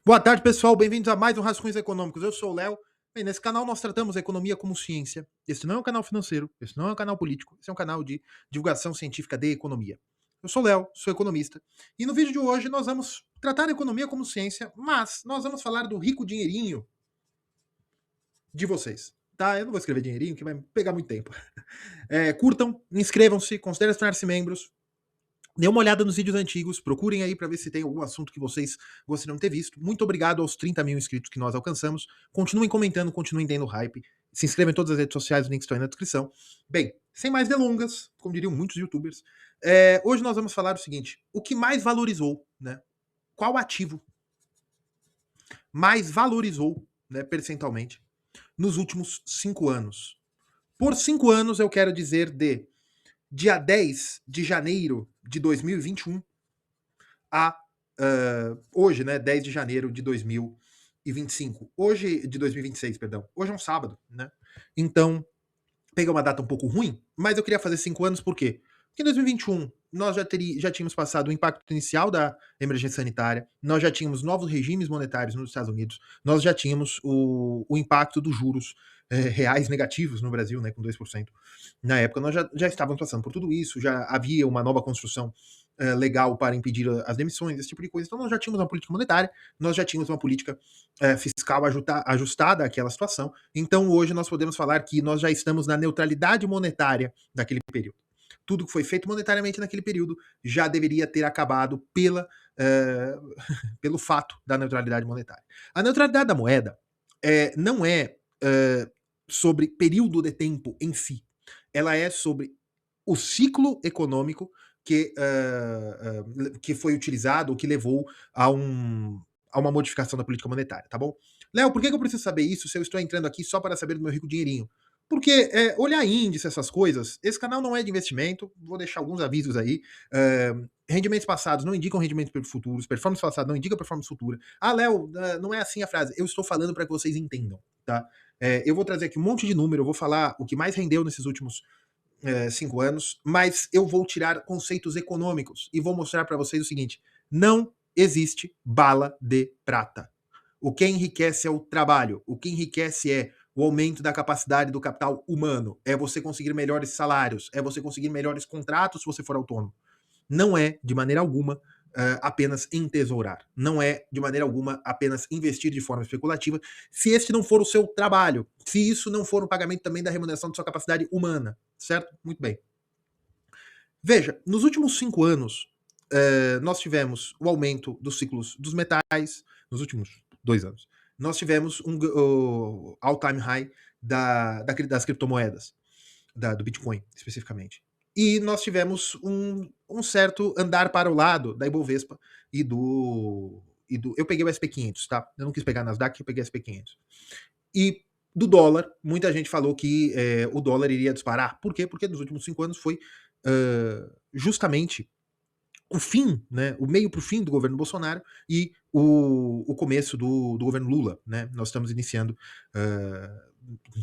Boa tarde, pessoal. Bem-vindos a mais um Rascunhos Econômicos. Eu sou o Léo. Bem, nesse canal nós tratamos a economia como ciência. Esse não é um canal financeiro, esse não é um canal político, esse é um canal de divulgação científica de economia. Eu sou o Léo, sou economista. E no vídeo de hoje nós vamos tratar a economia como ciência, mas nós vamos falar do rico dinheirinho de vocês. Tá? Eu não vou escrever dinheirinho, que vai pegar muito tempo. Curtam, inscrevam-se, considerem se tornar-se membros. Dê uma olhada nos vídeos antigos, procurem aí para ver se tem algum assunto que vocês gostariam de ter visto. Muito obrigado aos 30 mil inscritos que nós alcançamos. Continuem comentando, continuem tendo hype. Se inscrevam em todas as redes sociais, os links estão aí na descrição. Bem, sem mais delongas, como diriam muitos youtubers, hoje nós vamos falar o seguinte: o que mais valorizou, né? Qual ativo mais valorizou, né, percentualmente, nos últimos 5 anos? Por 5 anos, eu quero dizer de dia 10 de janeiro de 2021 a hoje, né, 10 de janeiro de 2025. Hoje, de 2026, perdão. Hoje é um sábado, né? Então, peguei uma data um pouco ruim, mas eu queria fazer 5 anos, por quê? Porque em 2021 nós já tínhamos passado o impacto inicial da emergência sanitária, nós já tínhamos novos regimes monetários nos Estados Unidos, nós já tínhamos o impacto dos juros reais negativos no Brasil, né, com 2%. Na época nós já estávamos passando por tudo isso, já havia uma nova construção legal para impedir as demissões, esse tipo de coisa. Então nós já tínhamos uma política monetária, nós já tínhamos uma política fiscal ajustada àquela situação. Então hoje nós podemos falar que nós já estamos na neutralidade monetária daquele período. Tudo que foi feito monetariamente naquele período já deveria ter acabado pelo fato da neutralidade monetária. A neutralidade da moeda não é sobre período de tempo em si, ela é sobre o ciclo econômico que foi utilizado, que levou a uma modificação da política monetária, tá bom? Léo, por que eu preciso saber isso se eu estou entrando aqui só para saber do meu rico dinheirinho? Porque olhar índice, essas coisas, esse canal não é de investimento, vou deixar alguns avisos aí. Rendimentos passados não indicam rendimentos futuros, performance passada não indica performance futura. Ah, Léo, não é assim a frase. Eu estou falando para que vocês entendam, tá? Eu vou trazer aqui um monte de número, eu vou falar o que mais rendeu nesses últimos 5 anos, mas eu vou tirar conceitos econômicos e vou mostrar para vocês o seguinte: não existe bala de prata. O que enriquece é o trabalho, o que enriquece é o aumento da capacidade do capital humano, é você conseguir melhores salários, é você conseguir melhores contratos se você for autônomo. Não é, de maneira alguma, apenas entesourar. Não é, de maneira alguma, apenas investir de forma especulativa, se este não for o seu trabalho, se isso não for o pagamento também da remuneração de sua capacidade humana, certo? Muito bem. Veja, nos últimos 5 anos, nós tivemos o aumento dos ciclos dos metais, nos últimos 2 anos. Nós tivemos um all-time high das criptomoedas, do Bitcoin, especificamente. E nós tivemos um certo andar para o lado da Ibovespa e do. Eu peguei o SP500, tá? Eu não quis pegar a Nasdaq, eu peguei o SP500. E do dólar, muita gente falou que o dólar iria disparar. Por quê? Porque nos últimos 5 anos foi justamente o fim, né, o meio para o fim do governo Bolsonaro e o começo do governo Lula, né?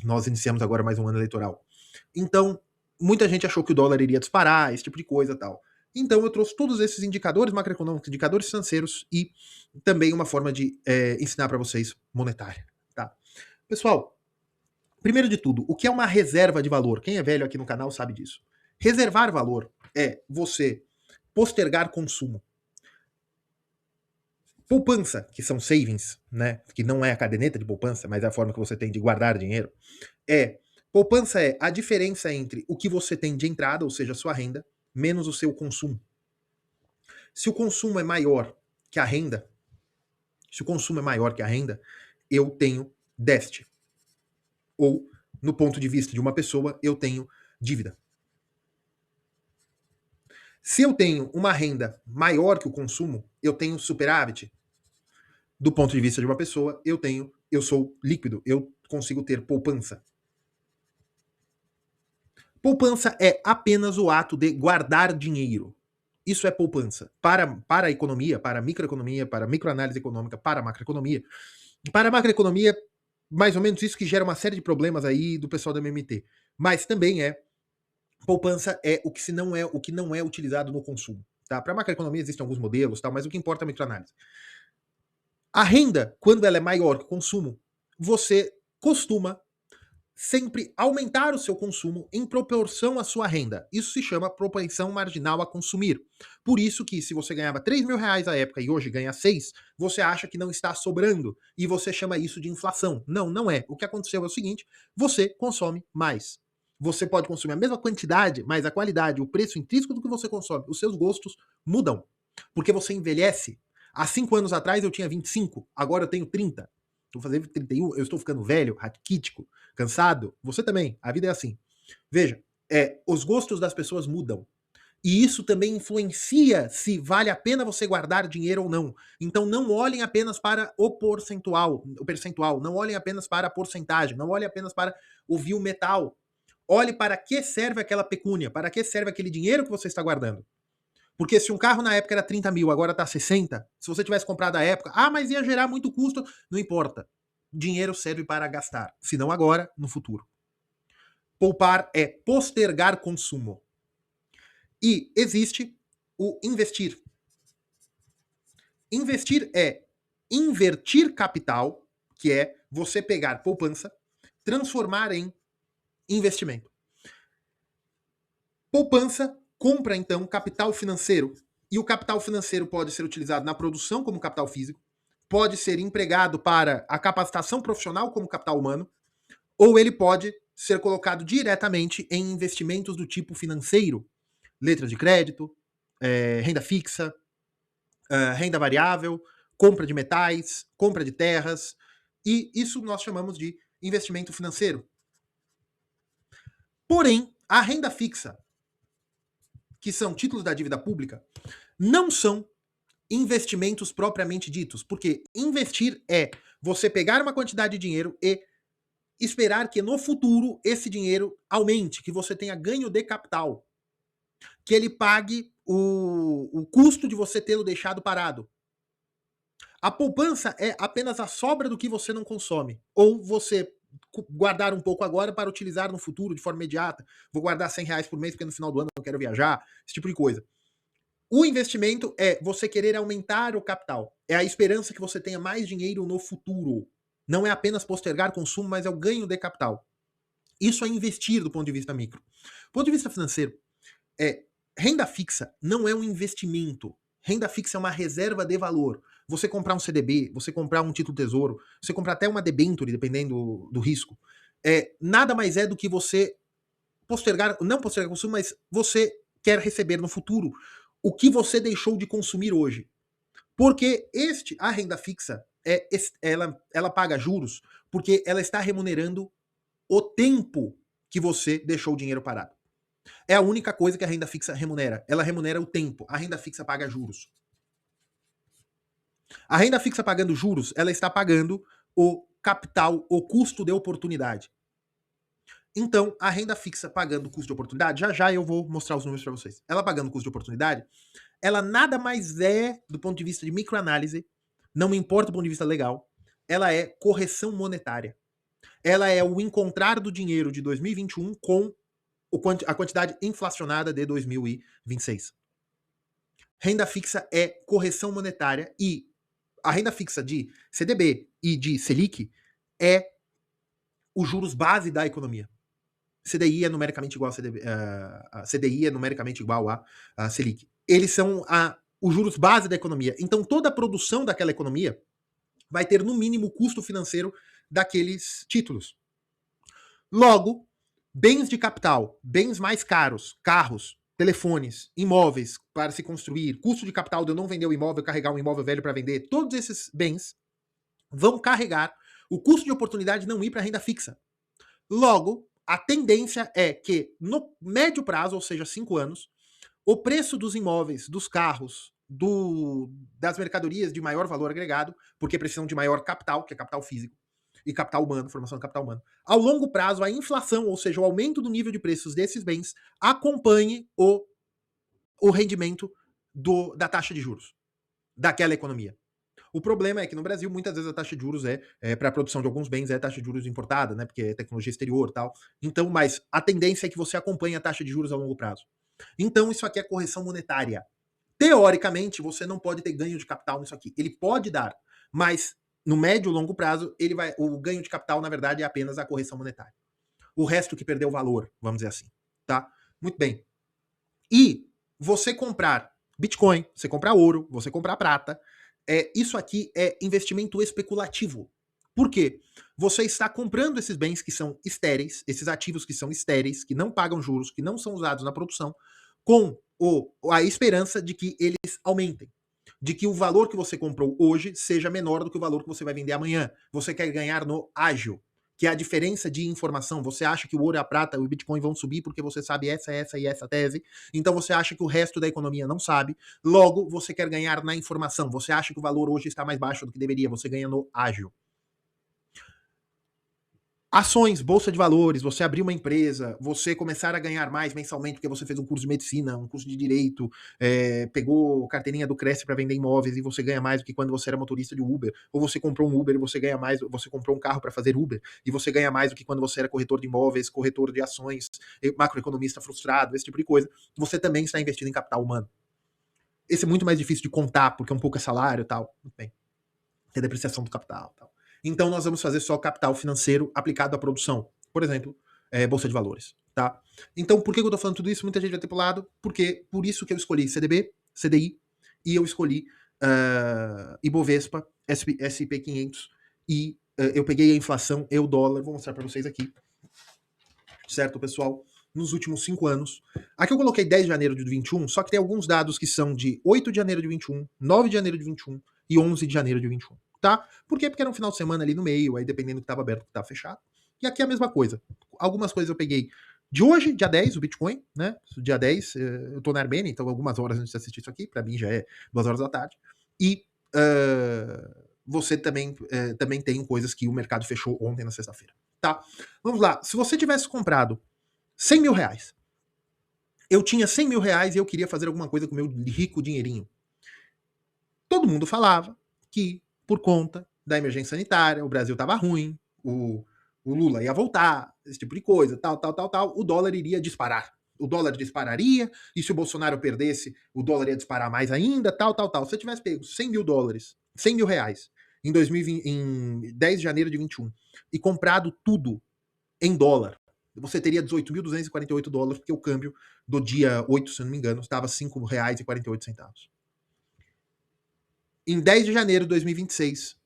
Nós iniciamos agora mais um ano eleitoral. Então, muita gente achou que o dólar iria disparar, esse tipo de coisa e tal. Então, eu trouxe todos esses indicadores macroeconômicos, indicadores financeiros e também uma forma de ensinar para vocês monetária, tá? Pessoal, primeiro de tudo, o que é uma reserva de valor? Quem é velho aqui no canal sabe disso. Reservar valor é você postergar consumo. Poupança, que são savings, né? Que não é a caderneta de poupança, mas é a forma que você tem de guardar dinheiro. Poupança é a diferença entre o que você tem de entrada, ou seja, a sua renda, menos o seu consumo. Se o consumo é maior que a renda, eu tenho déficit. Ou, no ponto de vista de uma pessoa, eu tenho dívida. Se eu tenho uma renda maior que o consumo, eu tenho superávit. Do ponto de vista de uma pessoa, eu sou líquido, eu consigo ter poupança. Poupança é apenas o ato de guardar dinheiro. Isso é poupança. Para a economia, para a microeconomia, para a microanálise econômica, para a macroeconomia. Para a macroeconomia, mais ou menos isso que gera uma série de problemas aí do pessoal da MMT. Mas também poupança é o que não é utilizado no consumo. Tá? Para a macroeconomia existem alguns modelos, mas o que importa é a microanálise. A renda, quando ela é maior que o consumo, você costuma sempre aumentar o seu consumo em proporção à sua renda. Isso se chama propensão marginal a consumir. Por isso que se você ganhava R$ 3.000 à época e hoje ganha 6, você acha que não está sobrando e você chama isso de inflação. Não, não é. O que aconteceu é o seguinte, você consome mais. Você pode consumir a mesma quantidade, mas a qualidade, o preço intrínseco do que você consome, os seus gostos mudam. Porque você envelhece. Há 5 anos atrás eu tinha 25, agora eu tenho 30. Estou fazendo 31, eu estou ficando velho, raquítico, cansado. Você também, a vida é assim. Veja, os gostos das pessoas mudam. E isso também influencia se vale a pena você guardar dinheiro ou não. Então não olhem apenas para o percentual, não olhem apenas para a porcentagem, não olhem apenas para o vil metal. Olhe para que serve aquela pecúnia, para que serve aquele dinheiro que você está guardando. Porque se um carro na época era 30 mil, agora está 60, se você tivesse comprado à época, mas ia gerar muito custo, não importa. Dinheiro serve para gastar, se não agora, no futuro. Poupar é postergar consumo. E existe o investir. Investir é invertir capital, que é você pegar poupança, transformar em investimento. Poupança compra, então, capital financeiro. E o capital financeiro pode ser utilizado na produção como capital físico, pode ser empregado para a capacitação profissional como capital humano, ou ele pode ser colocado diretamente em investimentos do tipo financeiro, letras de crédito, renda fixa, renda variável, compra de metais, compra de terras, e isso nós chamamos de investimento financeiro. Porém, a renda fixa, que são títulos da dívida pública, não são investimentos propriamente ditos, porque investir é você pegar uma quantidade de dinheiro e esperar que no futuro esse dinheiro aumente, que você tenha ganho de capital, que ele pague o custo de você tê-lo deixado parado. A poupança é apenas a sobra do que você não consome, ou você guardar um pouco agora para utilizar no futuro de forma imediata. Vou guardar R$ 100 por mês porque no final do ano eu quero viajar, esse tipo de coisa. O investimento é você querer aumentar o capital. É a esperança que você tenha mais dinheiro no futuro. Não é apenas postergar consumo, mas é o ganho de capital. Isso é investir do ponto de vista micro. Do ponto de vista financeiro, renda fixa não é um investimento. Renda fixa é uma reserva de valor. Você comprar um CDB, você comprar um título tesouro, você comprar até uma debenture, dependendo do risco, nada mais é do que você não postergar consumo, mas você quer receber no futuro o que você deixou de consumir hoje. Porque a renda fixa, ela paga juros porque ela está remunerando o tempo que você deixou o dinheiro parado. É a única coisa que a renda fixa remunera. Ela remunera o tempo. A renda fixa paga juros. A renda fixa pagando juros, ela está pagando o capital, o custo de oportunidade. Então, a renda fixa pagando o custo de oportunidade, já eu vou mostrar os números para vocês. Ela pagando o custo de oportunidade, ela nada mais é, do ponto de vista de microanálise, não me importa do ponto de vista legal, ela é correção monetária. Ela é o encontrar do dinheiro de 2021 com a quantidade inflacionada de 2026. Renda fixa é correção monetária e a renda fixa de CDB e de Selic é os juros base da economia. CDI é numericamente igual a CDB, CDI é numericamente igual a Selic. Eles são os juros base da economia. Então toda a produção daquela economia vai ter no mínimo o custo financeiro daqueles títulos. Logo, bens de capital, bens mais caros, carros, telefones, imóveis para se construir, custo de capital de eu não vender o imóvel, carregar um imóvel velho para vender, todos esses bens vão carregar o custo de oportunidade de não ir para a renda fixa. Logo, a tendência é que no médio prazo, ou seja, 5 anos, o preço dos imóveis, dos carros, das mercadorias de maior valor agregado, porque precisam de maior capital, que é capital físico, e capital humano, formação de capital humano. Ao longo prazo, a inflação, ou seja, o aumento do nível de preços desses bens, acompanhe o rendimento da taxa de juros daquela economia. O problema é que no Brasil, muitas vezes a taxa de juros para a produção de alguns bens, é taxa de juros importada, né? Porque é tecnologia exterior e tal. Então, mas a tendência é que você acompanhe a taxa de juros a longo prazo. Então, isso aqui é correção monetária. Teoricamente, você não pode ter ganho de capital nisso aqui. Ele pode dar, mas no médio e longo prazo, o ganho de capital, na verdade, é apenas a correção monetária. O resto que perdeu valor, vamos dizer assim, tá? Muito bem. E você comprar Bitcoin, você comprar ouro, você comprar prata, isso aqui é investimento especulativo. Por quê? Você está comprando esses bens que são estéreis, esses ativos que são estéreis, que não pagam juros, que não são usados na produção, com a esperança de que eles aumentem. De que o valor que você comprou hoje seja menor do que o valor que você vai vender amanhã. Você quer ganhar no ágil, que é a diferença de informação. Você acha que o ouro e a prata e o Bitcoin vão subir porque você sabe essa e essa tese. Então você acha que o resto da economia não sabe. Logo, você quer ganhar na informação. Você acha que o valor hoje está mais baixo do que deveria. Você ganha no ágil. Ações, bolsa de valores, você abrir uma empresa, você começar a ganhar mais mensalmente porque você fez um curso de medicina, um curso de direito, pegou carteirinha do Cresce para vender imóveis e você ganha mais do que quando você era motorista de Uber, ou você comprou um Uber e você ganha mais, você comprou um carro para fazer Uber e você ganha mais do que quando você era corretor de imóveis, corretor de ações, macroeconomista frustrado, esse tipo de coisa. Você também está investindo em capital humano. Esse é muito mais difícil de contar porque um pouco é salário e tal. Muito bem. Tem depreciação do capital e tal. Então nós vamos fazer só capital financeiro aplicado à produção. Por exemplo, bolsa de valores. Tá? Então, por que eu estou falando tudo isso? Muita gente vai ter pulado, porque por isso que eu escolhi CDB, CDI, e eu escolhi Ibovespa, SP500, e eu peguei a inflação e o dólar, vou mostrar para vocês aqui. Certo, pessoal? Nos últimos 5 anos. Aqui eu coloquei 10 de janeiro de 21, só que tem alguns dados que são de 8 de janeiro de 21, 9 de janeiro de 21 e 11 de janeiro de 21. Tá? Por quê? Porque era um final de semana ali no meio, aí dependendo do que estava aberto, do que estava fechado. E aqui é a mesma coisa. Algumas coisas eu peguei de hoje, dia 10, o Bitcoin, né? Dia 10, eu tô na Armênia, então algumas horas antes de assistir isso aqui, para mim já é 2 horas da tarde. E você também tem coisas que o mercado fechou ontem na sexta-feira. Tá? Vamos lá. Se você tivesse comprado 100 mil reais, eu tinha 100 mil reais e eu queria fazer alguma coisa com o meu rico dinheirinho. Todo mundo falava que, por conta da emergência sanitária, o Brasil estava ruim, o Lula ia voltar, esse tipo de coisa, tal, o dólar iria disparar. O dólar dispararia, e se o Bolsonaro perdesse, o dólar ia disparar mais ainda, tal. Se eu tivesse pego 100 mil dólares, 100 mil reais, em 2020, em 10 de janeiro de 21, e comprado tudo em dólar, você teria 18.248 dólares, porque o câmbio do dia 8, se eu não me engano, estava R$ 5,48. Em 10 de janeiro de 2026,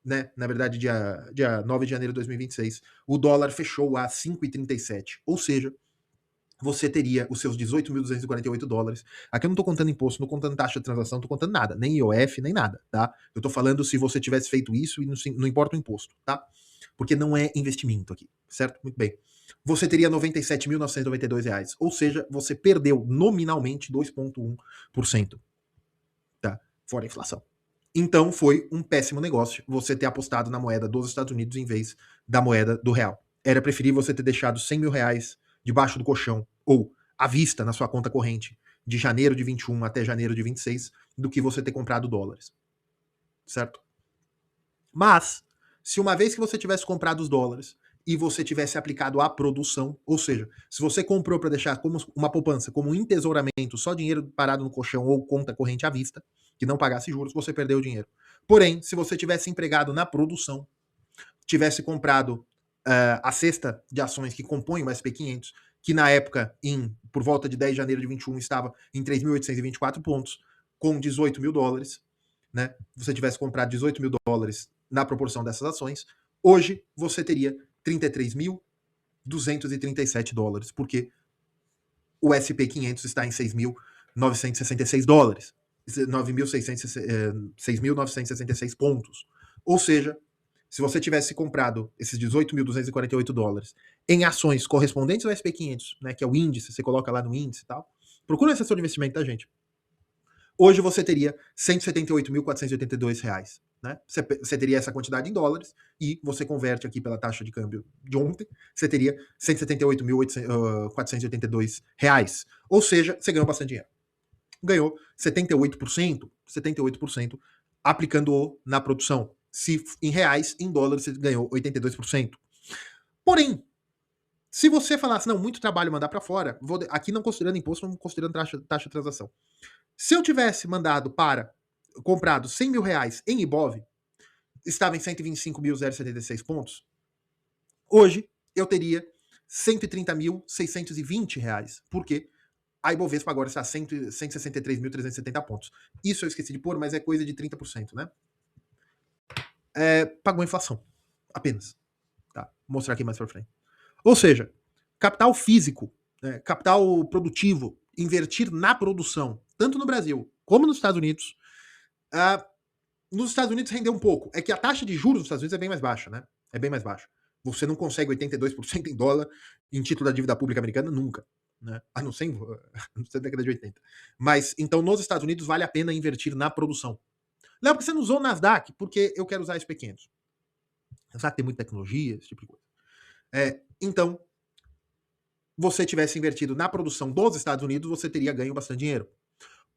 né, na verdade dia 9 de janeiro de 2026, o dólar fechou a 5,37, ou seja, você teria os seus 18.248 dólares. Aqui eu não tô contando imposto, não tô contando taxa de transação, não tô contando nada, nem IOF, nem nada, tá? Eu tô falando se você tivesse feito isso e não importa o imposto, tá? Porque não é investimento aqui, certo? Muito bem. Você teria R$ 97.992, ou seja, você perdeu nominalmente 2,1%, tá? Fora a inflação. Então foi um péssimo negócio você ter apostado na moeda dos Estados Unidos em vez da moeda do real. Era preferível você ter deixado 100 mil reais debaixo do colchão ou à vista na sua conta corrente de janeiro de 21 até janeiro de 26 do que você ter comprado dólares. Certo? Mas, se uma vez que você tivesse comprado os dólares e você tivesse aplicado a produção, ou seja, se você comprou para deixar como uma poupança, como um entesouramento, só dinheiro parado no colchão ou conta corrente à vista, que não pagasse juros, você perdeu o dinheiro. Porém, se você tivesse empregado na produção, tivesse comprado a cesta de ações que compõem o SP500, que na época, por volta de 10 de janeiro de 21, estava em 3.824 pontos, com 18 mil dólares, né? Você tivesse comprado 18 mil dólares na proporção dessas ações, hoje você teria 33.237 dólares, porque o SP500 está em 6.966 dólares, 6.966 pontos. Ou seja, se você tivesse comprado esses 18.248 dólares em ações correspondentes ao SP500, né, que é o índice, você coloca lá no índice e tal, procura um assessor de investimento, tá, gente? Hoje você teria R$ 178.482. Né? Você teria essa quantidade em dólares e você converte aqui pela taxa de câmbio de ontem, você teria R$ 178.482. Ou seja, você ganhou bastante dinheiro. Ganhou 78% aplicando-o na produção. Se em reais, em dólares, você ganhou 82%. Porém, se você falasse, não, muito trabalho mandar para fora, aqui não considerando imposto, não considerando taxa de transação. Se eu tivesse comprado 100 mil reais em Ibov, estava em 125.076 pontos, hoje eu teria 130.620 reais. Por quê? A Ibovespa agora está a 163.370 pontos. Isso eu esqueci de pôr, mas é coisa de 30%, né? Pagou a inflação. Apenas. Tá? Vou mostrar aqui mais pra frente. Ou seja, capital físico, capital produtivo, invertir na produção, tanto no Brasil como nos Estados Unidos. Nos Estados Unidos rendeu um pouco. É que a taxa de juros nos Estados Unidos é bem mais baixa, né? É bem mais baixa. Você não consegue 82% em dólar em título da dívida pública americana nunca. Né? A não ser na década de 80. Mas, então, nos Estados Unidos vale a pena invertir na produção. Léo, por que você não usou o Nasdaq? Porque eu quero usar SP500. Nasdaq tem muita tecnologia, esse tipo de coisa. Então, você tivesse invertido na produção dos Estados Unidos, você teria ganho bastante dinheiro.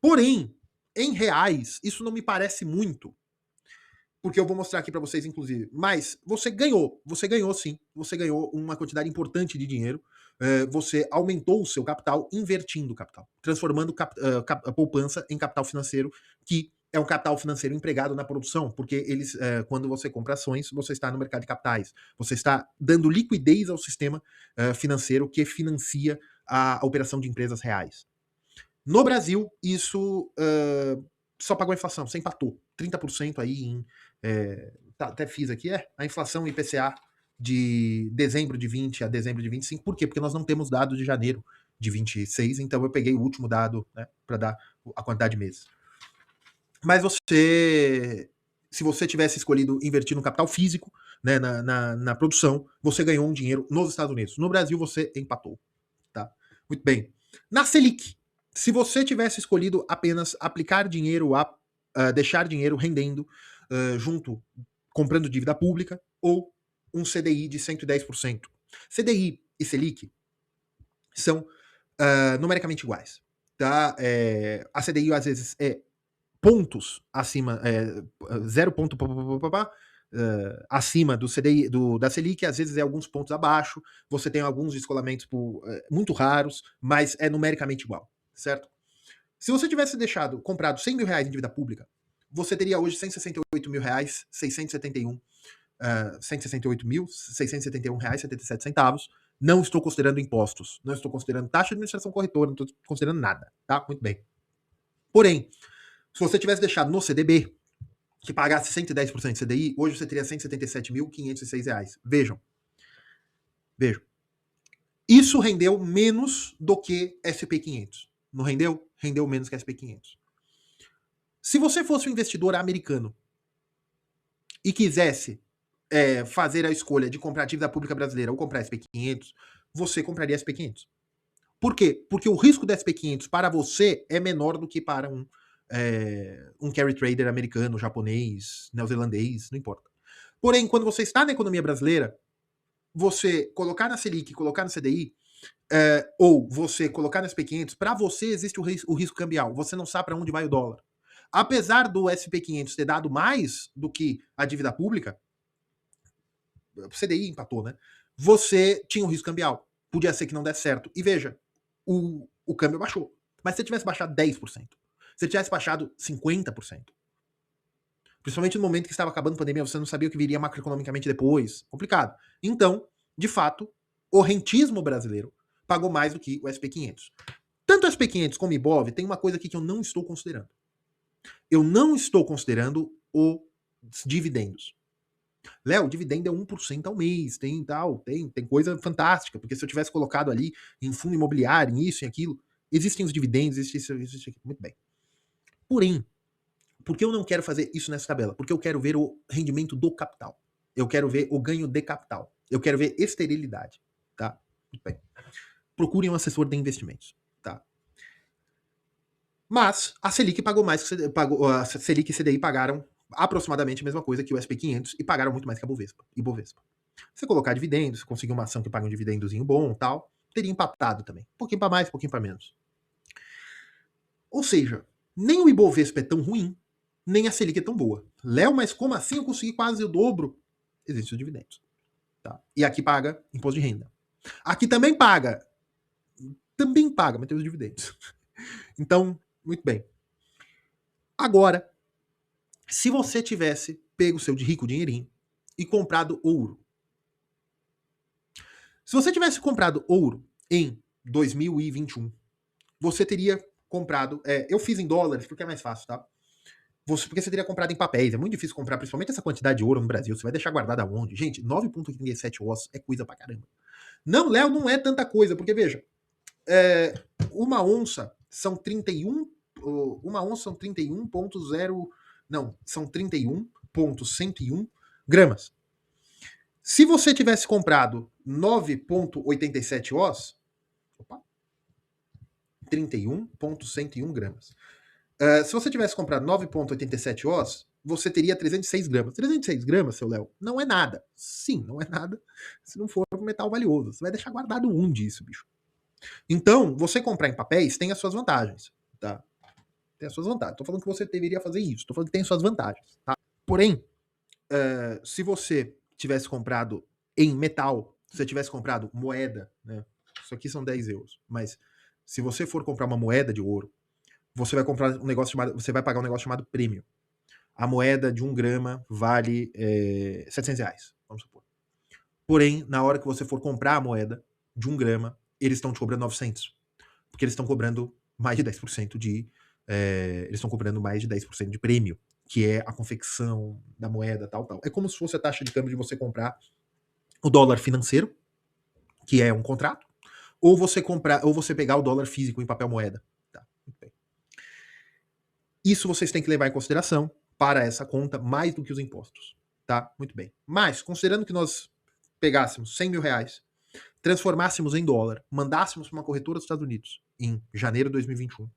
Porém, em reais, isso não me parece muito. Porque eu vou mostrar aqui para vocês, inclusive. Mas você ganhou sim. Você ganhou uma quantidade importante de dinheiro. Você aumentou o seu capital invertindo o capital, transformando a poupança em capital financeiro, que é um capital financeiro empregado na produção, porque eles, quando você compra ações, você está no mercado de capitais. Você está dando liquidez ao sistema financeiro que financia a operação de empresas reais. No Brasil, isso só pagou a inflação, você empatou. 30% aí em. Até fiz aqui, a inflação IPCA de dezembro de 20 a dezembro de 25. Por quê? Porque nós não temos dados de janeiro de 26, então eu peguei o último dado, né, para dar a quantidade de meses. Mas se você tivesse escolhido invertir no capital físico, né, na produção, você ganhou um dinheiro nos Estados Unidos. No Brasil, você empatou. Tá? Muito bem. Na Selic, se você tivesse escolhido apenas aplicar dinheiro, deixar dinheiro rendendo junto, comprando dívida pública, ou um CDI de 110%. CDI e Selic são numericamente iguais. Tá? A CDI às vezes é pontos acima, 0 ponto acima do CDI, da Selic, às vezes é alguns pontos abaixo, você tem alguns descolamentos muito raros, mas é numericamente igual, certo? Se você tivesse comprado 100 mil reais em dívida pública, você teria hoje 168 mil reais, 671, 168 mil, 671 reais, 77 centavos. Não estou considerando impostos, não estou considerando taxa de administração corretora, não estou considerando nada, tá? Muito bem. Porém, se você tivesse deixado no CDB, que pagasse 110% de CDI, hoje você teria 177.506 reais. Vejam. Isso rendeu menos do que SP500. Não rendeu? Rendeu menos que SP500. Se você fosse um investidor americano e quisesse fazer a escolha de comprar dívida pública brasileira ou comprar SP500, você compraria SP500. Por quê? Porque o risco da SP500 para você é menor do que para um carry trader americano, japonês, neozelandês, não importa. Porém, quando você está na economia brasileira, você colocar na Selic, colocar no CDI, ou você colocar no SP500, para você existe o risco cambial. Você não sabe para onde vai o dólar. Apesar do SP500 ter dado mais do que a dívida pública, o CDI empatou, né? Você tinha um risco cambial. Podia ser que não desse certo. E veja, o câmbio baixou. Mas se você tivesse baixado 10%, se tivesse baixado 50%, principalmente no momento que estava acabando a pandemia, você não sabia o que viria macroeconomicamente depois. Complicado. Então, de fato, o rentismo brasileiro pagou mais do que o SP500. Tanto o SP500 como o Ibov tem uma coisa aqui que eu não estou considerando. Eu não estou considerando os dividendos. Léo, o dividendo é 1% ao mês, tem coisa fantástica, porque se eu tivesse colocado ali em fundo imobiliário, em isso e aquilo, existem os dividendos, existe aquilo. Muito bem. Porém, por que eu não quero fazer isso nessa tabela? Porque eu quero ver o rendimento do capital. Eu quero ver o ganho de capital. Eu quero ver esterilidade. Tá? Muito bem. Procurem um assessor de investimentos. Tá? Mas a Selic pagou mais que a Selic e CDI pagaram aproximadamente a mesma coisa que o SP500 e pagaram muito mais que a Ibovespa. Se colocar dividendos, conseguir uma ação que paga um dividendozinho bom, tal, teria empatado também. Um pouquinho para mais, um pouquinho para menos. Ou seja, nem o Ibovespa é tão ruim, nem a Selic é tão boa. Léo, mas como assim eu consegui quase o dobro? Existem os dividendos. Tá? E aqui paga imposto de renda. Aqui também paga, mas tem os dividendos. Então, muito bem. Agora, se você tivesse pego o seu de rico dinheirinho e comprado ouro. Se você tivesse comprado ouro em 2021, você teria comprado. Eu fiz em dólares porque é mais fácil, tá? Porque você teria comprado em papéis. É muito difícil comprar, principalmente essa quantidade de ouro no Brasil. Você vai deixar guardado aonde? Gente, 9,87 ossos é coisa pra caramba. Não, Léo, não é tanta coisa, porque veja, uma onça são 31. Uma onça são 31,0. Não, são 31,101 gramas. Se você tivesse comprado 9,87 os, 31,101 gramas. Se você tivesse comprado 9,87 os, você teria 306 gramas. 306 gramas, seu Léo, não é nada. Sim, não é nada se não for um metal valioso. Você vai deixar guardado onde isso, bicho? Então, você comprar em papéis tem as suas vantagens, tá? Tem as suas vantagens. Tô falando que você deveria fazer isso. Tô falando que tem as suas vantagens, tá? Porém, se você tivesse comprado em metal, se você tivesse comprado moeda, né? Isso aqui são 10 euros. Mas se você for comprar uma moeda de ouro, você vai comprar um negócio chamado. Você vai pagar um negócio chamado prêmio. A moeda de 1 grama vale R$700, vamos supor. Porém, na hora que você for comprar a moeda de 1 grama, eles estão te cobrando 900. Porque eles estão cobrando mais de 10% de. Eles estão cobrando mais de 10% de prêmio, que é a confecção da moeda, tal, tal. É como se fosse a taxa de câmbio de você comprar o dólar financeiro, que é um contrato, ou você pegar o dólar físico em papel moeda. Tá, muito bem. Isso vocês têm que levar em consideração para essa conta, mais do que os impostos. Tá? Muito bem. Mas, considerando que nós pegássemos 100 mil reais, transformássemos em dólar, mandássemos para uma corretora dos Estados Unidos em janeiro de 2021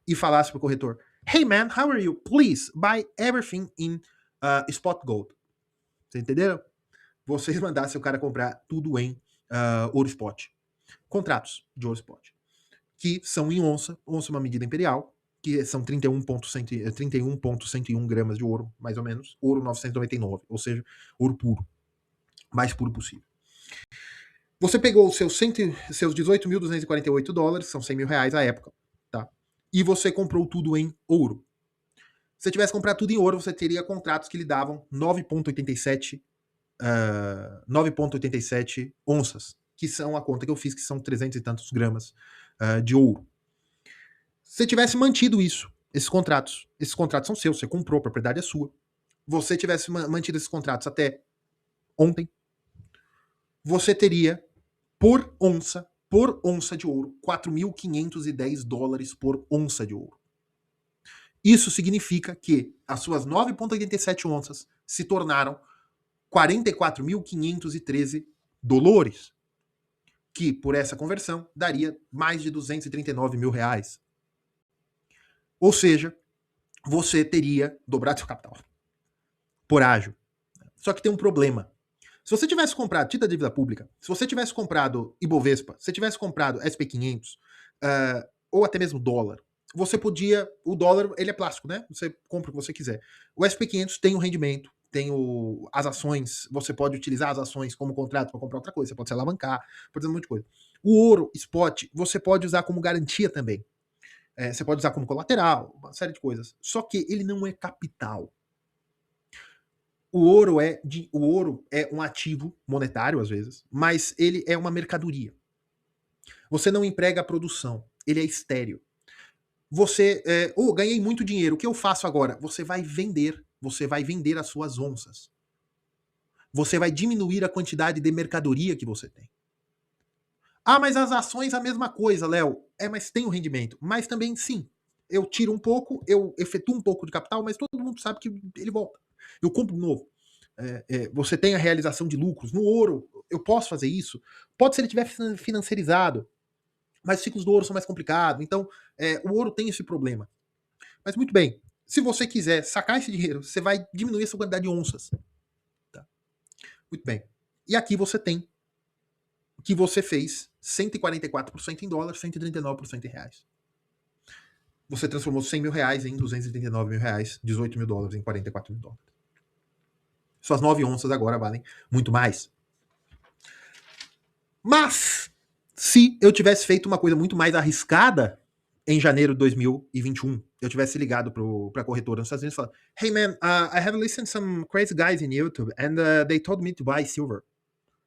e falasse para o corretor: Hey man, how are you? Please buy everything in spot gold. Vocês entenderam? Vocês mandassem o cara comprar tudo em ouro spot. Contratos de ouro spot. Que são em onça. Onça é uma medida imperial, que são 31,101 gramas de ouro, mais ou menos. Ouro 999, ou seja, ouro puro. Mais puro possível. Você pegou os seus 18.248 dólares, são 100 mil reais à época, tá? E você comprou tudo em ouro. Se você tivesse comprado tudo em ouro, você teria contratos que lhe davam 9,87 onças, que são a conta que eu fiz, que são 300 e tantos gramas de ouro. Se você tivesse mantido esses contratos são seus, você comprou, a propriedade é sua. Você tivesse mantido esses contratos até ontem, você teria por onça de ouro, 4.510 dólares por onça de ouro. Isso significa que as suas 9,87 onças se tornaram 44.513 dólares, que por essa conversão daria mais de 239 mil reais. Ou seja, você teria dobrado seu capital por ágio. Só que tem um problema. Se você tivesse comprado título de dívida pública, se você tivesse comprado Ibovespa, se você tivesse comprado SP500, ou até mesmo dólar, você podia... O dólar, ele é plástico, né? Você compra o que você quiser. O SP500 tem um rendimento, tem as ações, você pode utilizar as ações como contrato para comprar outra coisa, você pode se alavancar, pode fazer um monte de coisa. O ouro, spot, você pode usar como garantia também. Você pode usar como colateral, uma série de coisas. Só que ele não é capital. O ouro é um ativo monetário, às vezes, mas ele é uma mercadoria. Você não emprega a produção, ele é estéril. Você, ganhei muito dinheiro, o que eu faço agora? Você vai vender as suas onças. Você vai diminuir a quantidade de mercadoria que você tem. Ah, mas as ações a mesma coisa, Léo. Mas tem um rendimento. Mas também, sim, eu tiro um pouco, eu efetuo um pouco de capital, mas todo mundo sabe que ele volta. Eu compro um novo. Você tem a realização de lucros. No ouro, eu posso fazer isso? Pode se ele tiver financiarizado. Mas os ciclos do ouro são mais complicados. Então, o ouro tem esse problema. Mas muito bem. Se você quiser sacar esse dinheiro, você vai diminuir essa quantidade de onças. Tá? Muito bem. E aqui você tem que você fez 144% em dólar, 139% em reais. Você transformou 100 mil reais em 239 mil reais, 18 mil dólares em 44 mil dólares. Suas 9 onças agora valem muito mais. Mas, se eu tivesse feito uma coisa muito mais arriscada, em janeiro de 2021, eu tivesse ligado pra corretora nos Estados Unidos e falado, hey man, I have listened some crazy guys in YouTube and they told me to buy silver.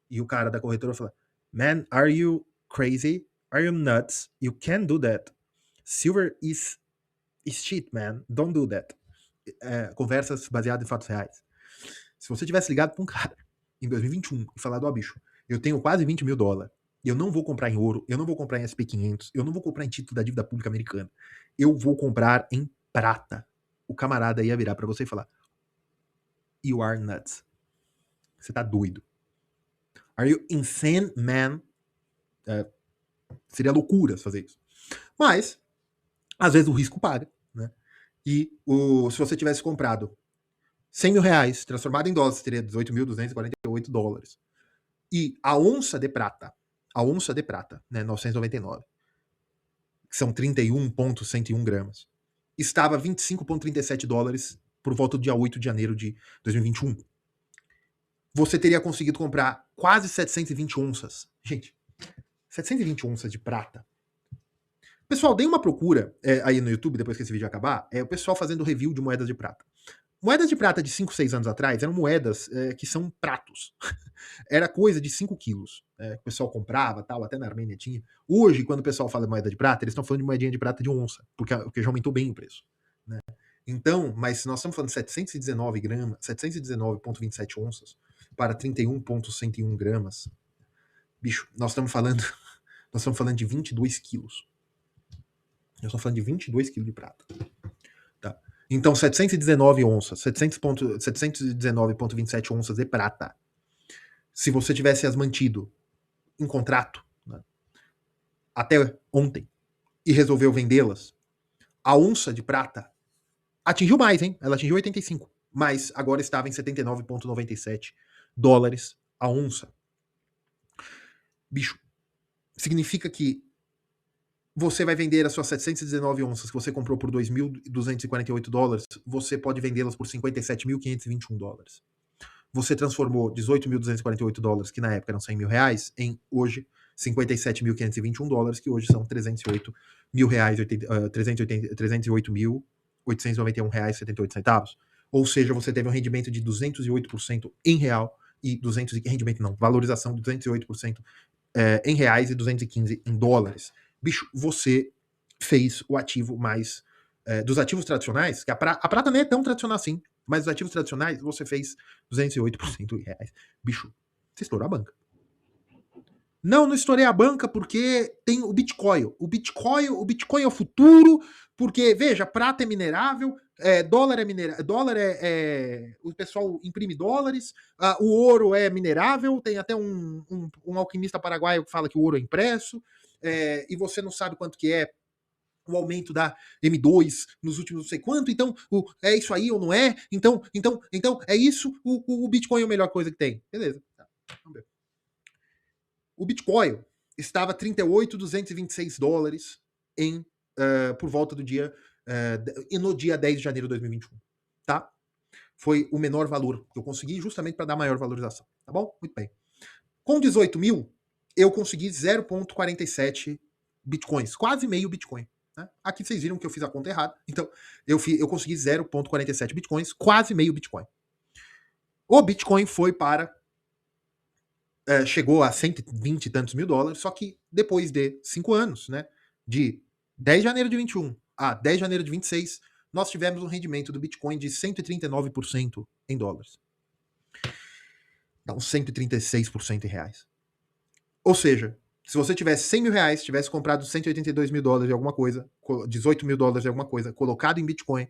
E o cara da corretora fala, man, are you crazy? Are you nuts? You can't do that. Silver is shit, man. Don't do that. Conversas baseadas em fatos reais. Se você tivesse ligado pra um cara em 2021 e falado, ó, bicho, eu tenho quase 20 mil dólares, eu não vou comprar em ouro, eu não vou comprar em SP500, eu não vou comprar em título da dívida pública americana, eu vou comprar em prata. O camarada ia virar pra você e falar, you are nuts. Você tá doido. Are you insane, man? Seria loucura fazer isso. Mas, às vezes o risco paga, né? E se você tivesse comprado 100 mil reais, transformado em dólares, teria 18.248 dólares. E a onça de prata, né, 999, que são 31,101 gramas, estava 25,37 dólares por volta do dia 8 de janeiro de 2021. Você teria conseguido comprar quase 720 onças. Gente, 720 onças de prata. Pessoal, dê uma procura aí no YouTube, depois que esse vídeo acabar, o pessoal fazendo review de moedas de prata. Moedas de prata de 5, 6 anos atrás eram moedas que são pratos. Era coisa de 5 quilos. O pessoal comprava, tal, até na Armênia tinha. Hoje, quando o pessoal fala de moeda de prata, eles estão falando de moedinha de prata de onça, porque já aumentou bem o preço. Né? Então, mas se nós estamos falando de 719 gramas, 719,27 onças para 31,101 gramas, bicho, nós estamos falando de 22 quilos. Nós estamos falando de 22 quilos de prata. Tá? Então, 719 onças, 719,27 onças de prata. Se você tivesse as mantido em contrato, né, até ontem e resolveu vendê-las, a onça de prata atingiu mais, hein? Ela atingiu 85, mas agora estava em 79,97 dólares a onça. Bicho, significa que você vai vender as suas 719 onças que você comprou por 2.248 dólares, você pode vendê-las por 57.521 dólares. Você transformou 18.248 dólares, que na época eram 100 mil reais, em hoje 57.521 dólares, que hoje são 308 mil reais, 308.891 reais 78 centavos. Ou seja, você teve um rendimento de 208% em real e valorização de 208% em reais e 215 em dólares. Bicho, você fez o ativo mais dos ativos tradicionais, que a prata nem é tão tradicional assim, mas os ativos tradicionais, você fez 208% em reais. Bicho, você estourou a banca. Não estourei a banca porque tem o Bitcoin. O Bitcoin é o futuro, porque, veja, prata é minerável, dólar é minerável, o pessoal imprime dólares, o ouro é minerável, tem até um alquimista paraguaio que fala que o ouro é impresso, e você não sabe quanto que é o aumento da M2 nos últimos não sei quanto, então é isso aí ou não é? Então é isso, o Bitcoin é a melhor coisa que tem. Beleza, tá, vamos ver. O Bitcoin estava 38.226 dólares por volta do dia no dia 10 de janeiro de 2021, tá? Foi o menor valor que eu consegui justamente para dar maior valorização, tá bom? Muito bem. Com 18 mil, eu consegui 0,47 bitcoins, quase meio bitcoin. Né? Aqui vocês viram que eu fiz a conta errada. Então, eu consegui 0,47 bitcoins, quase meio bitcoin. O Bitcoin foi para... chegou a 120 e tantos mil dólares, só que depois de 5 anos, né, de 10 de janeiro de 21 a 10 de janeiro de 26, nós tivemos um rendimento do Bitcoin de 139% em dólares. Dá uns 136% em reais. Ou seja, se você tivesse 100 mil reais, tivesse comprado 182 mil dólares de alguma coisa, 18 mil dólares de alguma coisa, colocado em Bitcoin,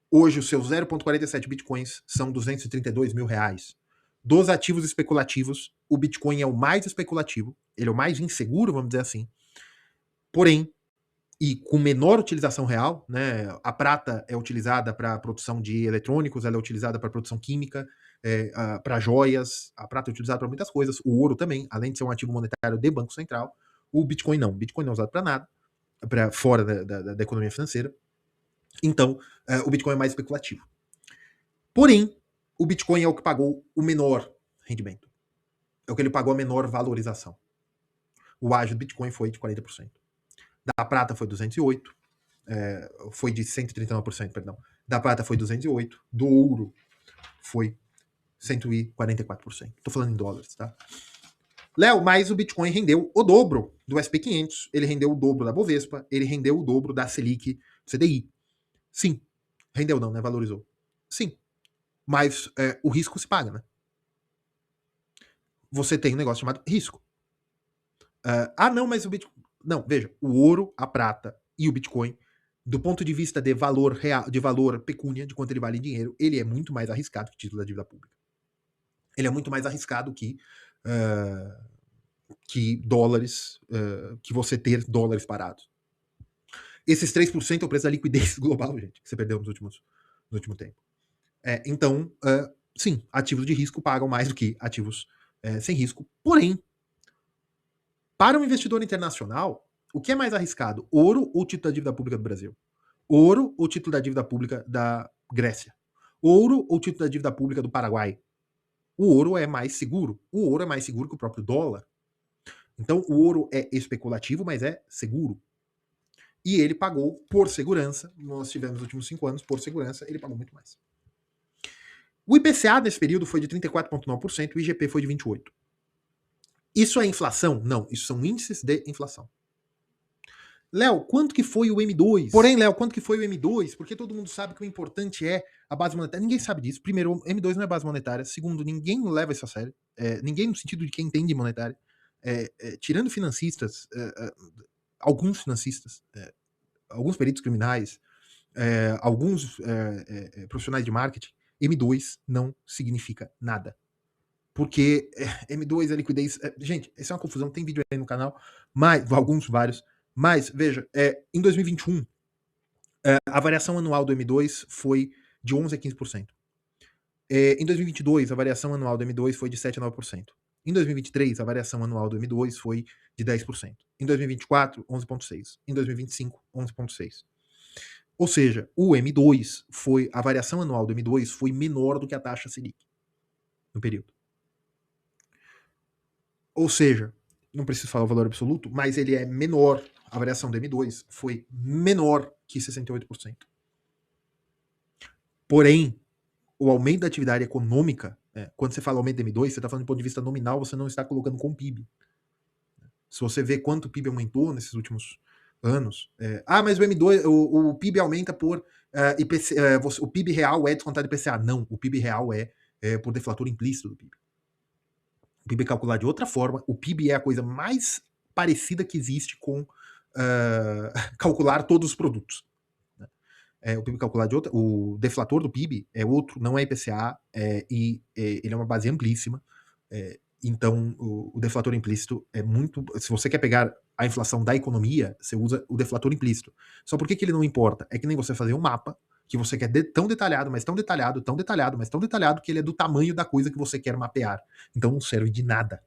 hoje os seus 0,47 Bitcoins são 232 mil reais. Dos ativos especulativos, o Bitcoin é o mais especulativo, ele é o mais inseguro, vamos dizer assim. Porém, e com menor utilização real, né? A prata é utilizada para produção de eletrônicos, ela é utilizada para produção química, para joias, a prata é utilizada para muitas coisas, o ouro também, além de ser um ativo monetário de Banco Central, o Bitcoin não. O Bitcoin não é usado para nada, para fora da economia financeira. Então, o Bitcoin é mais especulativo. Porém, o Bitcoin é o que pagou o menor rendimento. É o que ele pagou a menor valorização. O ágio do Bitcoin foi de 40%. Da prata foi 208, foi de 139%, perdão. Da prata foi 208, do ouro foi 144%. Tô falando em dólares, tá? Léo, mas o Bitcoin rendeu o dobro do SP500, ele rendeu o dobro da Bovespa, ele rendeu o dobro da Selic, do CDI. Sim. Rendeu não, né? Valorizou. Sim. Mas o risco se paga, né? Você tem um negócio chamado risco. Não, mas o Bitcoin... Não, veja, o ouro, a prata e o Bitcoin, do ponto de vista de valor real, de valor pecúnia, de quanto ele vale em dinheiro, ele é muito mais arriscado que título da dívida pública. Ele é muito mais arriscado que dólares, que você ter dólares parados. Esses 3% é o preço da liquidez global, gente, que você perdeu no último tempo. Então, sim, ativos de risco pagam mais do que ativos sem risco. Porém, para um investidor internacional, o que é mais arriscado? Ouro ou título da dívida pública do Brasil? Ouro ou título da dívida pública da Grécia? Ouro ou título da dívida pública do Paraguai? O ouro é mais seguro. O ouro é mais seguro que o próprio dólar. Então, o ouro é especulativo, mas é seguro. E ele pagou por segurança, nós tivemos nos últimos 5 anos, por segurança, ele pagou muito mais. O IPCA nesse período foi de 34,9%, o IGP foi de 28%. Isso é inflação? Não, isso são índices de inflação. Léo, quanto que foi o M2? Porém, Léo, quanto que foi o M2? Porque todo mundo sabe que o importante é a base monetária. Ninguém sabe disso. Primeiro, o M2 não é base monetária. Segundo, ninguém leva isso a sério. Ninguém no sentido de quem entende monetária. Tirando financistas, alguns financistas, alguns peritos criminais, alguns profissionais de marketing, M2 não significa nada. Porque M2 é liquidez. Gente, essa é uma confusão. Tem vídeo aí no canal, vários. Mas, veja, em 2021, a variação anual do M2 foi de 11% a 15%. Em 2022, a variação anual do M2 foi de 7% a 9%. Em 2023, a variação anual do M2 foi de 10%. Em 2024, 11,6%. Em 2025, 11,6%. Ou seja, a variação anual do M2 foi menor do que a taxa Selic no período. Ou seja, não preciso falar o valor absoluto, mas ele é menor, a variação do M2 foi menor que 68%. Porém, o aumento da atividade econômica, quando você fala aumento do M2, você está falando do ponto de vista nominal, você não está colocando com o PIB. Se você vê quanto o PIB aumentou nesses últimos anos, mas o M2, o PIB aumenta por IPC, o PIB real é descontado do IPCA. Não, o PIB real é por deflator implícito do PIB. O PIB é calculado de outra forma. O PIB é a coisa mais parecida que existe com calcular todos os produtos. O PIB calculado de outra, o deflator do PIB é outro, não é IPCA, e ele é uma base amplíssima. Então, o deflator implícito é muito. Se você quer pegar a inflação da economia, você usa o deflator implícito. Só por que ele não importa? É que nem você fazer um mapa que você quer tão detalhado, mas tão detalhado, tão detalhado, mas tão detalhado que ele é do tamanho da coisa que você quer mapear. Então não serve de nada.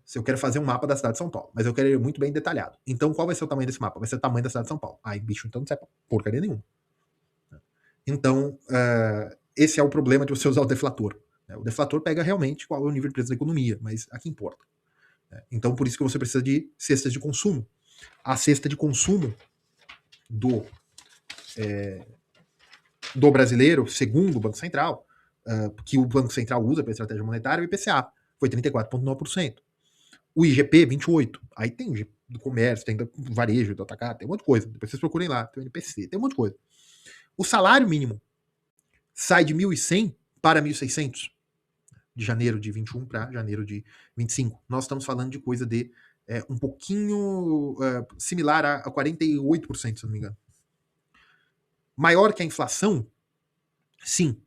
Se eu quero fazer um mapa da cidade de São Paulo, mas eu quero ele muito bem detalhado. Então qual vai ser o tamanho desse mapa? Vai ser o tamanho da cidade de São Paulo. Aí, bicho, então não serve porcaria nenhuma. Então, esse é o problema de você usar o deflator. O deflator pega realmente qual é o nível de preço da economia, mas aqui importa. Então, por isso que você precisa de cestas de consumo. A cesta de consumo do brasileiro, segundo o Banco Central, que o Banco Central usa para estratégia monetária, o IPCA foi 34,9%. O IGP, 28%. Aí tem do comércio, tem do varejo, do atacado, tem um monte de coisa. Depois vocês procurem lá, tem o NPC, tem um monte de coisa. O salário mínimo sai de 1.100 para 1.600, de janeiro de 21 para janeiro de 25. Nós estamos falando de coisa de um pouquinho similar a 48%, se não me engano. Maior que a inflação? Sim,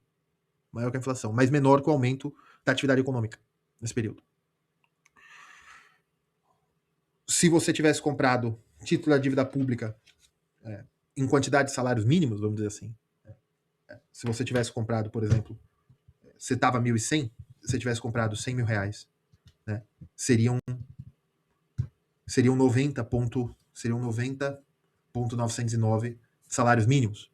maior que a inflação, mas menor que o aumento da atividade econômica nesse período. Se você tivesse comprado título da dívida pública em quantidade de salários mínimos, vamos dizer assim, se você tivesse comprado, por exemplo, você estava 1.100, se você tivesse comprado 100 mil reais, né, seriam 90,909 salários mínimos.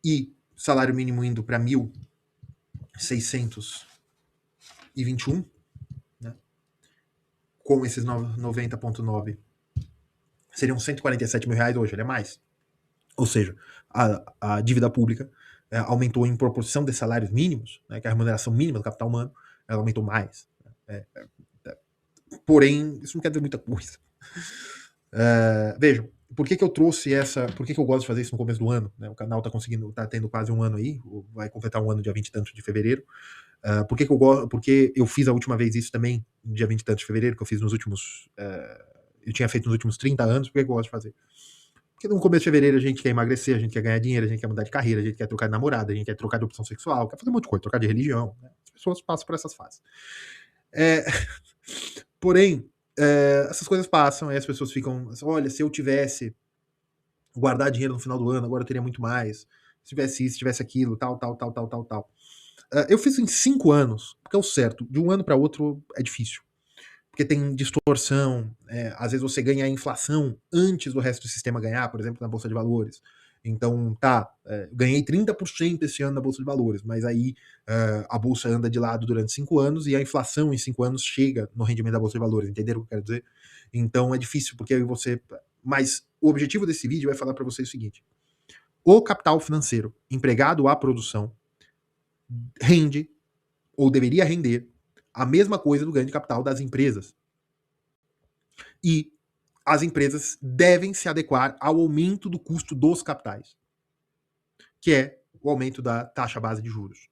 E salário mínimo indo para 1.621, né, com esses 90,9 seriam 147 mil reais hoje, ele é mais. Ou seja, a dívida pública aumentou em proporção de salários mínimos, né, que é a remuneração mínima do capital humano, ela aumentou mais. Porém, isso não quer dizer muita coisa. Vejam, por que eu trouxe essa. Por que eu gosto de fazer isso no começo do ano? Né? O canal tá tendo quase um ano aí, vai completar um ano dia 20 e tantos de fevereiro. Por que eu gosto? Porque eu fiz a última vez isso também, dia 20 e tantos de fevereiro, que eu fiz nos últimos. Eu tinha feito nos últimos 30 anos, por que eu gosto de fazer? Porque no começo de fevereiro a gente quer emagrecer, a gente quer ganhar dinheiro, a gente quer mudar de carreira, a gente quer trocar de namorada, a gente quer trocar de opção sexual, quer fazer um monte de coisa, trocar de religião. Né? As pessoas passam por essas fases. Porém, essas coisas passam, aí as pessoas ficam, olha, se eu tivesse guardar dinheiro no final do ano, agora eu teria muito mais. Se tivesse isso, se tivesse aquilo, tal. Eu fiz em 5 anos, porque é o certo. De um ano para outro é difícil. Porque tem distorção, às vezes você ganha a inflação antes do resto do sistema ganhar, por exemplo, na Bolsa de Valores. Então, ganhei 30% esse ano na Bolsa de Valores, mas aí a Bolsa anda de lado durante 5 anos e a inflação em 5 anos chega no rendimento da Bolsa de Valores, entenderam o que eu quero dizer? Então é difícil, porque aí você... Mas o objetivo desse vídeo é falar para vocês o seguinte: o capital financeiro empregado à produção rende, ou deveria render, a mesma coisa do ganho de capital das empresas. E as empresas devem se adequar ao aumento do custo dos capitais, que é o aumento da taxa base de juros.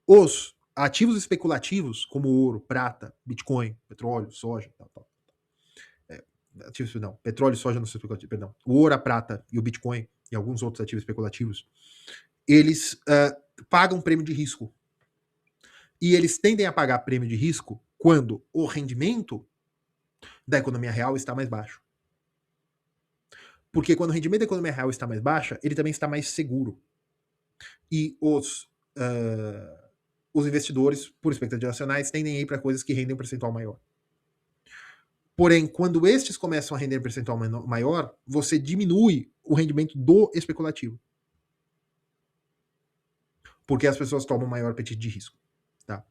Os ativos especulativos, como ouro, prata, Bitcoin, petróleo, soja, petróleo e soja não são especulativos, perdão. O ouro, a prata e o Bitcoin e alguns outros ativos especulativos, eles pagam prêmio de risco. E eles tendem a pagar prêmio de risco quando o rendimento da economia real está mais baixo. Porque quando o rendimento da economia real está mais baixa, ele também está mais seguro. E os investidores, por expectativas nacionais, tendem a ir para coisas que rendem um percentual maior. Porém, quando estes começam a render um percentual maior, você diminui o rendimento do especulativo. Porque as pessoas tomam maior apetite de risco. Tá?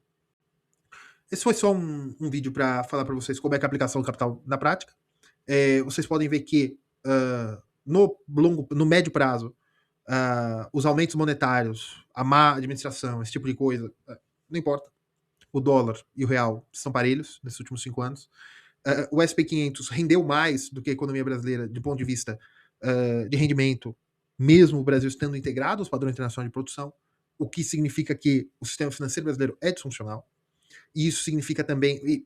Esse foi só um vídeo para falar para vocês como é que é a aplicação do capital na prática. Vocês podem ver que no médio prazo, os aumentos monetários, a má administração, esse tipo de coisa, não importa. O dólar e o real estão parelhos nesses últimos 5 anos. O SP 500 rendeu mais do que a economia brasileira do ponto de vista de rendimento, mesmo o Brasil estando integrado aos padrões internacionais de produção, o que significa que o sistema financeiro brasileiro é disfuncional. E isso significa também,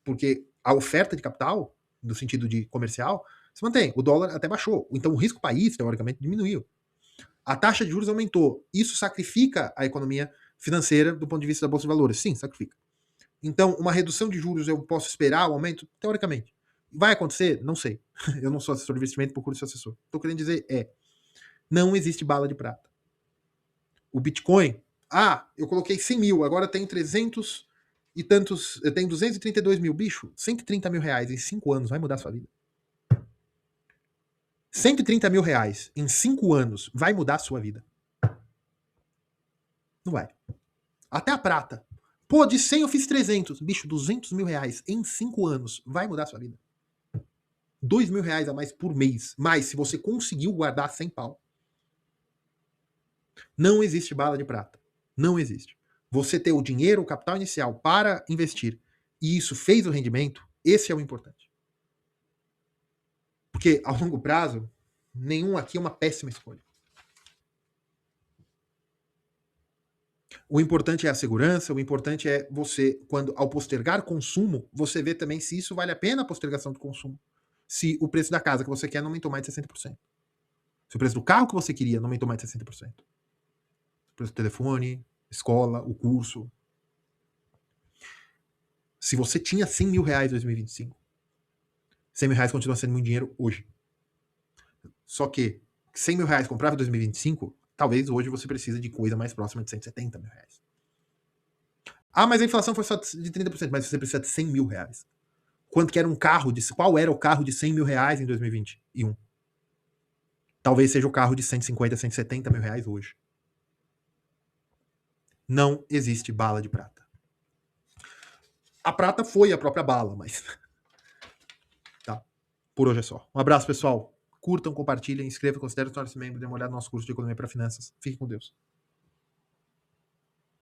porque a oferta de capital, no sentido de comercial, se mantém. O dólar até baixou. Então o risco país, teoricamente, diminuiu. A taxa de juros aumentou. Isso sacrifica a economia financeira do ponto de vista da Bolsa de Valores. Sim, sacrifica. Então, uma redução de juros, eu posso esperar o aumento? Teoricamente. Vai acontecer? Não sei. Eu não sou assessor de investimento, procuro ser assessor. Estou querendo dizer não existe bala de prata. O Bitcoin, eu coloquei 100 mil, agora tem 300 e tantos, eu tenho 232 mil, bicho, 130 mil reais em 5 anos vai mudar a sua vida. 130 mil reais em 5 anos vai mudar a sua vida. Não vai. Até a prata. Pô, de 100 eu fiz 300. Bicho, 200 mil reais em 5 anos vai mudar a sua vida. 2 mil reais a mais por mês. Mas se você conseguiu guardar 100 pau. Não existe bala de prata. Não existe. Você ter o dinheiro, o capital inicial para investir, e isso fez o rendimento, esse é o importante. Porque, a longo prazo, nenhum aqui é uma péssima escolha. O importante é a segurança, o importante é você, ao postergar consumo, você vê também se isso vale a pena a postergação do consumo. Se o preço da casa que você quer não aumentou mais de 60%. Se o preço do carro que você queria não aumentou mais de 60%. O preço do telefone, escola, o curso. Se você tinha 100 mil reais em 2025, 100 mil reais continua sendo muito dinheiro hoje. Só que 100 mil reais comprava em 2025, talvez hoje você precise de coisa mais próxima de 170 mil reais. Mas a inflação foi só de 30%, mas você precisa de 100 mil reais. Quanto que era qual era o carro de 100 mil reais em 2021? Talvez seja o carro de 150, 170 mil reais hoje. Não existe bala de prata. A prata foi a própria bala, mas Por hoje é só. Um abraço, pessoal. Curtam, compartilhem, inscrevam, considerem tornar-se membro, dê uma olhada no nosso curso de Economia para Finanças. Fiquem com Deus.